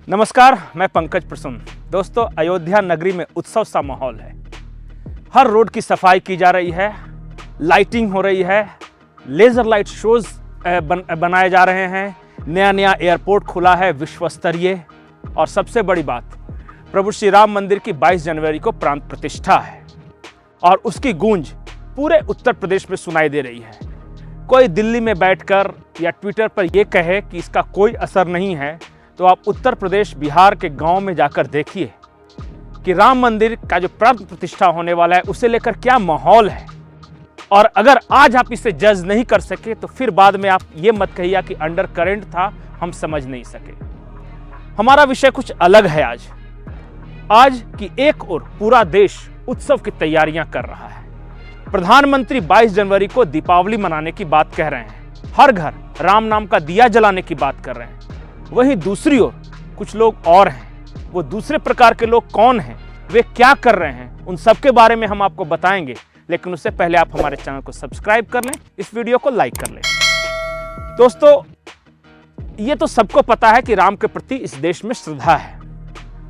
नमस्कार, मैं पंकज प्रसून। दोस्तों, अयोध्या नगरी में उत्सव सा माहौल है। हर रोड की सफाई की जा रही है, लाइटिंग हो रही है, लेजर लाइट शोज बनाए जा रहे हैं, नया नया एयरपोर्ट खुला है विश्व स्तरीय, और सबसे बड़ी बात, प्रभु श्री राम मंदिर की 22 जनवरी को प्राण प्रतिष्ठा है और उसकी गूंज पूरे उत्तर प्रदेश में सुनाई दे रही है। कोई दिल्ली में बैठकर या ट्विटर पर यह कहे कि इसका कोई असर नहीं है, तो आप उत्तर प्रदेश बिहार के गांव में जाकर देखिए कि राम मंदिर का जो प्राण प्रतिष्ठा होने वाला है उसे लेकर क्या माहौल है। और अगर आज आप इसे जज नहीं कर सके तो फिर बाद में आप ये मत कहिए कि अंडर करंट था, हम समझ नहीं सके। हमारा विषय कुछ अलग है। आज की एक ओर पूरा देश उत्सव की तैयारियां कर रहा है। प्रधानमंत्री 22 जनवरी को दीपावली मनाने की बात कह रहे हैं, हर घर राम नाम का दिया जलाने की बात कर रहे हैं। वहीं दूसरी ओर कुछ लोग और हैं। वो दूसरे प्रकार के लोग कौन हैं, वे क्या कर रहे हैं, उन सब के बारे में हम आपको बताएंगे। लेकिन उससे पहले आप हमारे चैनल को सब्सक्राइब कर लें, इस वीडियो को लाइक कर लें। दोस्तों, ये तो सबको पता है कि राम के प्रति इस देश में श्रद्धा है,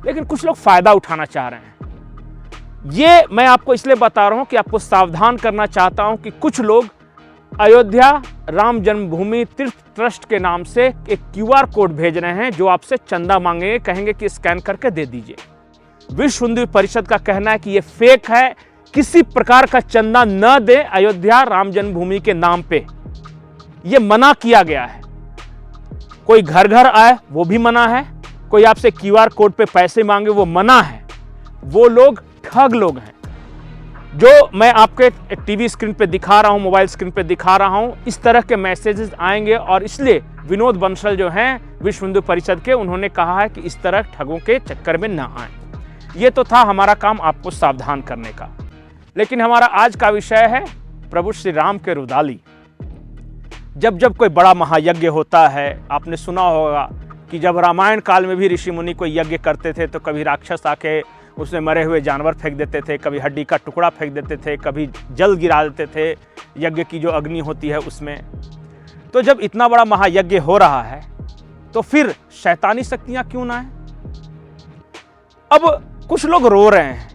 लेकिन कुछ लोग फायदा उठाना चाह रहे हैं। ये मैं आपको इसलिए बता रहा हूं कि आपको सावधान करना चाहता हूं कि कुछ लोग अयोध्या राम जन्मभूमि तीर्थ ट्रस्ट के नाम से एक QR कोड भेज रहे हैं, जो आपसे चंदा मांगेंगे, कहेंगे कि स्कैन करके दे दीजिए। विश्व हिंदू परिषद का कहना है कि ये फेक है, किसी प्रकार का चंदा न दे अयोध्या राम जन्मभूमि के नाम पे। ये मना किया गया है। कोई घर घर आए वो भी मना है, कोई आपसे QR कोड पे पैसे मांगे वो मना है। वो लोग ठग लोग हैं। जो मैं आपके टीवी स्क्रीन पे दिखा रहा हूं, मोबाइल स्क्रीन पे दिखा रहा हूं, इस तरह के मैसेजेस आएंगे और इसलिए विनोद बंसल जो हैं विश्व हिंदू परिषद के, उन्होंने कहा है कि इस तरह ठगों के चक्कर में ना आए। ये तो था हमारा काम आपको सावधान करने का। लेकिन हमारा आज का विषय है प्रभु श्री राम के रुदाली। जब जब कोई बड़ा महायज्ञ होता है, आपने सुना होगा कि जब रामायण काल में भी ऋषि मुनि कोई यज्ञ करते थे तो कभी राक्षस आके उसमें मरे हुए जानवर फेंक देते थे, कभी हड्डी का टुकड़ा फेंक देते थे, कभी जल गिरा देते थे यज्ञ की जो अग्नि होती है उसमें। तो जब इतना बड़ा महायज्ञ हो रहा है तो फिर शैतानी शक्तियां क्यों ना है। अब कुछ लोग रो रहे हैं,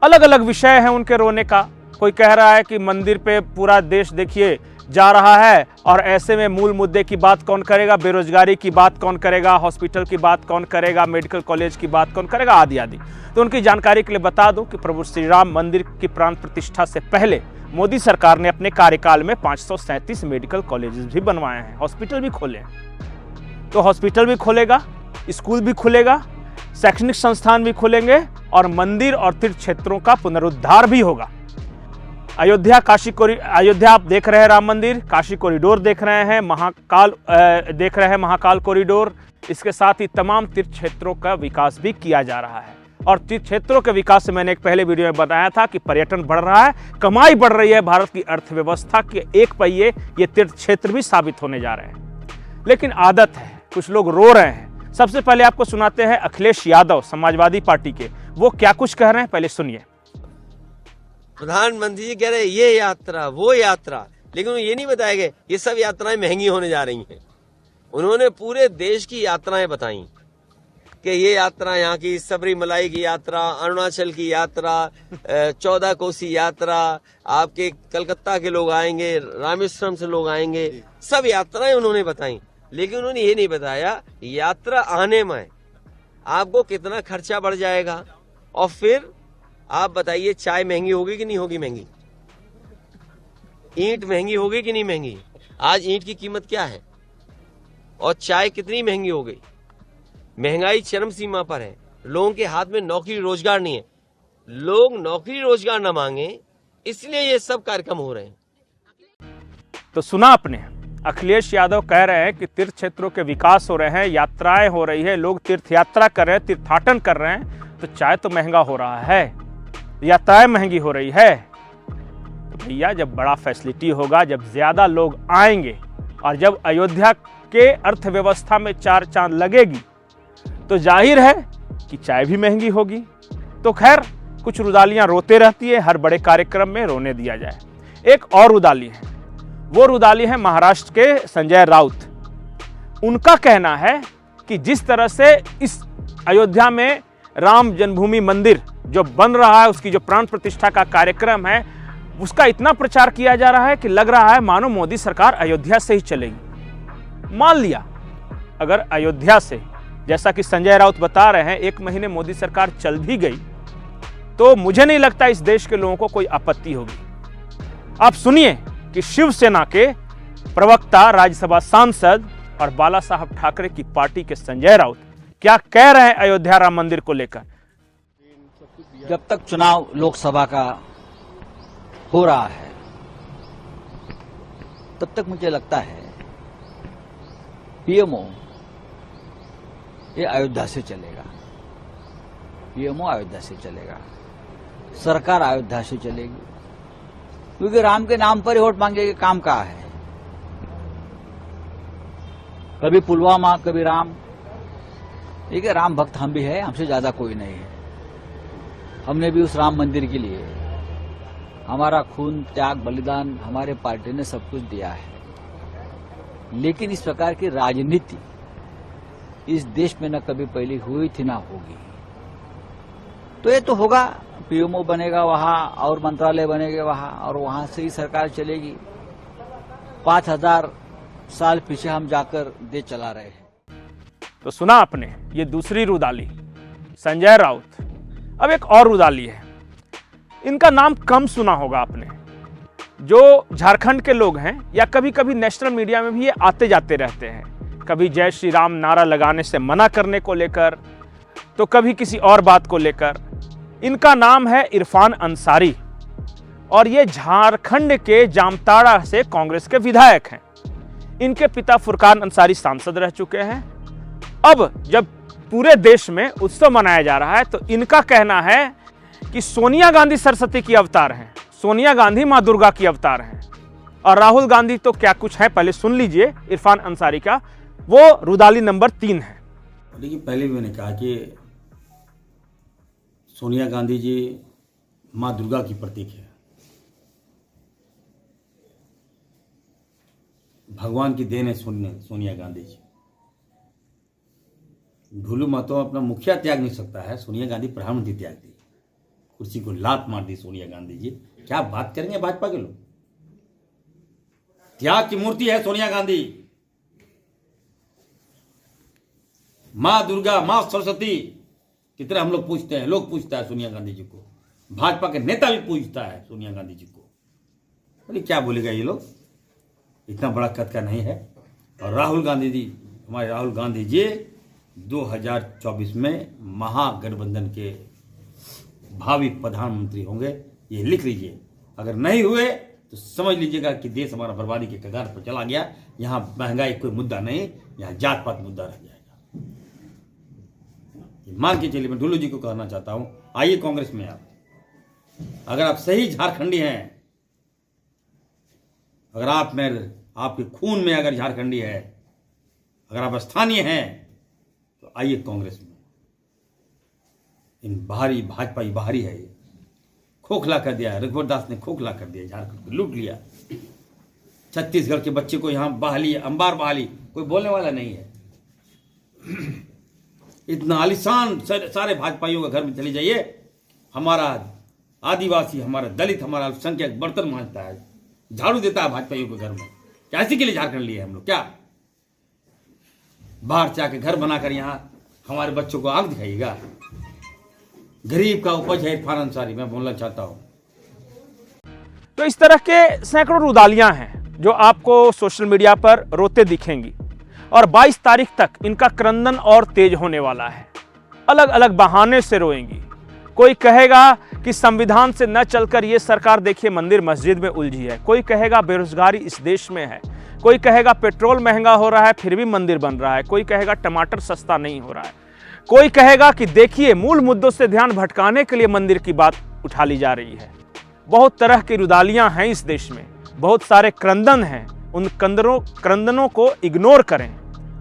अलग अलग विषय है उनके रोने का। कोई कह रहा है कि मंदिर पे पूरा देश देखिए जा रहा है और ऐसे में मूल मुद्दे की बात कौन करेगा, बेरोजगारी की बात कौन करेगा, हॉस्पिटल की बात कौन करेगा, मेडिकल कॉलेज की बात कौन करेगा, आदि आदि। तो उनकी जानकारी के लिए बता दूं कि प्रभु श्री राम मंदिर की प्राण प्रतिष्ठा से पहले मोदी सरकार ने अपने कार्यकाल में 537 मेडिकल कॉलेजेस भी बनवाए हैं, हॉस्पिटल भी खोले हैं। तो हॉस्पिटल भी खोलेगा, स्कूल भी खुलेगा, शैक्षणिक संस्थान भी खुलेंगे और मंदिर और तीर्थ क्षेत्रों का पुनरुद्धार भी होगा। अयोध्या आप देख रहे हैं राम मंदिर, काशी कॉरिडोर देख रहे हैं, महाकाल कॉरिडोर। इसके साथ ही तमाम तीर्थ क्षेत्रों का विकास भी किया जा रहा है। और तीर्थ क्षेत्रों के विकास से मैंने एक पहले वीडियो में बताया था कि पर्यटन बढ़ रहा है, कमाई बढ़ रही है, भारत की अर्थव्यवस्था के एक पहिए ये तीर्थ क्षेत्र भी साबित होने जा रहे हैं। लेकिन आदत है, कुछ लोग रो रहे हैं। सबसे पहले आपको सुनाते हैं अखिलेश यादव, समाजवादी पार्टी के, वो क्या कुछ कह रहे हैं, पहले सुनिए। प्रधानमंत्री जी कह रहे हैं ये यात्रा वो यात्रा, लेकिन ये नहीं बताया गया ये सब यात्राएं महंगी होने जा रही हैं। उन्होंने पूरे देश की यात्राएं बताई कि ये यात्रा यहाँ की सबरीमलाई की यात्रा, अरुणाचल की यात्रा, 14 कोसी यात्रा, आपके कलकत्ता के लोग आएंगे, रामेश्वरम से लोग आएंगे, सब यात्राएं उन्होंने बताई। लेकिन उन्होंने ये नहीं बताया यात्रा आने में आपको कितना खर्चा बढ़ जाएगा। और फिर आप बताइए चाय महंगी होगी कि नहीं होगी महंगी, ईंट महंगी होगी कि नहीं महंगी। आज ईंट की कीमत क्या है और चाय कितनी महंगी हो गई। महंगाई चरम सीमा पर है, लोगों के हाथ में नौकरी रोजगार नहीं है, लोग नौकरी रोजगार न मांगे, इसलिए ये सब कार्यक्रम हो रहे हैं। तो सुना आपने, अखिलेश यादव कह रहे हैं कि तीर्थ क्षेत्रों के विकास हो रहे हैं, यात्राएं हो रही है, लोग तीर्थ यात्रा कर रहे हैं, तीर्थाटन कर रहे हैं, तो चाय तो महंगा हो रहा है, यात्राएं महंगी हो रही है। तो भैया, जब बड़ा फैसिलिटी होगा, जब ज्यादा लोग आएंगे और जब अयोध्या के अर्थव्यवस्था में चार चांद लगेगी, तो जाहिर है कि चाय भी महंगी होगी। तो खैर, कुछ रुदालियां रोते रहती है, हर बड़े कार्यक्रम में रोने दिया जाए। एक और रुदाली है, वो रुदाली है महाराष्ट्र के संजय राउत। उनका कहना है कि जिस तरह से इस अयोध्या में राम जन्मभूमि मंदिर जो बन रहा है, उसकी जो प्राण प्रतिष्ठा का कार्यक्रम है, उसका इतना प्रचार किया जा रहा है कि लग रहा है मानो मोदी सरकार अयोध्या से ही चलेगी। मान लिया अगर अयोध्या से, जैसा कि संजय राउत बता रहे हैं, 1 महीने मोदी सरकार चल भी गई तो मुझे नहीं लगता इस देश के लोगों को कोई आपत्ति होगी। आप सुनिए कि शिवसेना के प्रवक्ता, राज्यसभा सांसद और बाला साहब ठाकरे की पार्टी के संजय राउत क्या कह रहे हैं अयोध्या राम मंदिर को लेकर। जब तक चुनाव लोकसभा का हो रहा है तब तक मुझे लगता है पीएमओ ये अयोध्या से चलेगा, पीएमओ अयोध्या से चलेगा, सरकार अयोध्या से चलेगी, क्योंकि राम के नाम पर ही वोट मांगे के काम कहाँ है। कभी पुलवामा, कभी राम। ठीक है, राम भक्त हम भी है, हमसे ज्यादा कोई नहीं है। हमने भी उस राम मंदिर के लिए हमारा खून, त्याग, बलिदान हमारे पार्टी ने सब कुछ दिया है। लेकिन इस प्रकार की राजनीति इस देश में न कभी पहले हुई थी ना होगी। तो ये तो होगा, पीएमओ बनेगा वहां और मंत्रालय बनेगा वहां और वहां से ही सरकार चलेगी। 5000 साल पीछे हम जाकर देश चला रहे हैं। तो सुना आपने, ये दूसरी रुदाली संजय राउत। अब एक और रुदाली है, इनका नाम कम सुना होगा आपने, जो झारखंड के लोग हैं या कभी कभी नेशनल मीडिया में भी ये आते जाते रहते हैं, कभी जय श्री राम नारा लगाने से मना करने को लेकर तो कभी किसी और बात को लेकर। इनका नाम है इरफान अंसारी और ये झारखंड के जामताड़ा से कांग्रेस के विधायक हैं। इनके पिता फुरकान अंसारी सांसद रह चुके हैं। अब जब पूरे देश में उत्सव मनाया जा रहा है तो इनका कहना है कि सोनिया गांधी सरस्वती की अवतार हैं, सोनिया गांधी मां दुर्गा की अवतार हैं और राहुल गांधी तो क्या कुछ है। पहले सुन लीजिए इरफान अंसारी का, वो रुदाली नंबर 3 है। देखिए, पहले भी मैंने कहा कि सोनिया गांधी जी मां दुर्गा की प्रतीक है, भगवान की देन है सोनिया गांधी जी। ढोलू महतो अपना मुखिया त्याग नहीं सकता है, सोनिया गांधी प्रधानमंत्री त्याग दी, कुर्सी को लात मार दी सोनिया गांधी जी। क्या बात करेंगे भाजपा के लोग। त्याग की मूर्ति है सोनिया गांधी, मां दुर्गा, मां सरस्वती की तरह हम लोग पूछते हैं, लोग पूछता है सोनिया गांधी जी को, भाजपा के नेता भी पूछता है सोनिया गांधी जी को। अरे क्या बोलेगा ये लोग, इतना बड़ा कद का नहीं है। और राहुल गांधी जी, हमारे राहुल गांधी जी 2024 में महागठबंधन के भावी प्रधानमंत्री होंगे, ये लिख लीजिए। अगर नहीं हुए तो समझ लीजिएगा कि देश हमारा बर्बादी के कगार पर चला गया। यहाँ महंगाई कोई मुद्दा नहीं, यहाँ जात पात मुद्दा रह जाएगा। मान के चलिए, मैं ढुल्लू जी को कहना चाहता हूं, आइए कांग्रेस में आप, अगर आप सही झारखंडी हैं, अगर आप में, आपके खून में अगर झारखंडी है, अगर आप स्थानीय हैं तो आइए कांग्रेस में। इन बाहरी भाजपा ही बाहरी है, ये खोखला कर दिया, रघुवर दास ने खोखला कर दिया, झारखंड को लूट लिया। छत्तीसगढ़ के बच्चे को यहां बहाली, अंबार बहाली, कोई बोलने वाला नहीं है। इतना आलिशान सारे भाजपाइयों के घर में चले जाइए, हमारा आदिवासी, हमारा दलित, हमारा अल्पसंख्यक बर्तन मांजता है, झाड़ू देता है भाजपाइयों के घर में। क्या इसी के लिए झारखंड लिए हम लोग? क्या बाहर से आके घर बनाकर यहां हमारे बच्चों को आग दिखाइएगा? गरीब का उपज है इरफान अंसारी, मैं बोलना चाहता हूं। तो इस तरह के सैकड़ों रुदालियां हैं जो आपको सोशल मीडिया पर रोते दिखेंगी और 22 तारीख तक इनका क्रंदन और तेज होने वाला है। अलग अलग बहाने से रोएंगी। कोई कहेगा कि संविधान से न चलकर ये सरकार देखिए मंदिर मस्जिद में उलझी है, कोई कहेगा बेरोजगारी इस देश में है, कोई कहेगा पेट्रोल महंगा हो रहा है फिर भी मंदिर बन रहा है, कोई कहेगा टमाटर सस्ता नहीं हो रहा है, कोई कहेगा कि देखिए मूल मुद्दों से ध्यान भटकाने के लिए मंदिर की बात उठा ली जा रही है। बहुत तरह की रुदालियां हैं इस देश में, बहुत सारे क्रंदन हैं। उन क्रंदनों को इग्नोर करें।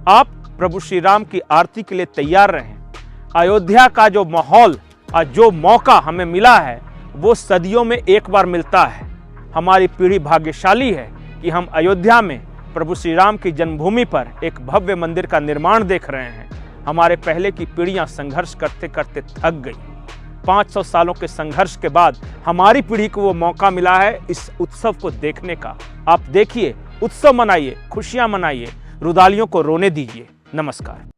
आप प्रभु श्री राम की आरती के लिए तैयार रहें। अयोध्या का जो माहौल और जो मौका हमें मिला है वो सदियों में एक बार मिलता है। हमारी पीढ़ी भाग्यशाली है कि हम अयोध्या में प्रभु श्री राम की जन्मभूमि पर एक भव्य मंदिर का निर्माण देख रहे हैं। हमारे पहले की पीढ़ियां संघर्ष करते करते थक गई। 500 सालों के संघर्ष के बाद हमारी पीढ़ी को वो मौका मिला है इस उत्सव को देखने का। आप देखिए, उत्सव मनाइए, खुशियां मनाइए, रुदालियों को रोने दीजिए। नमस्कार।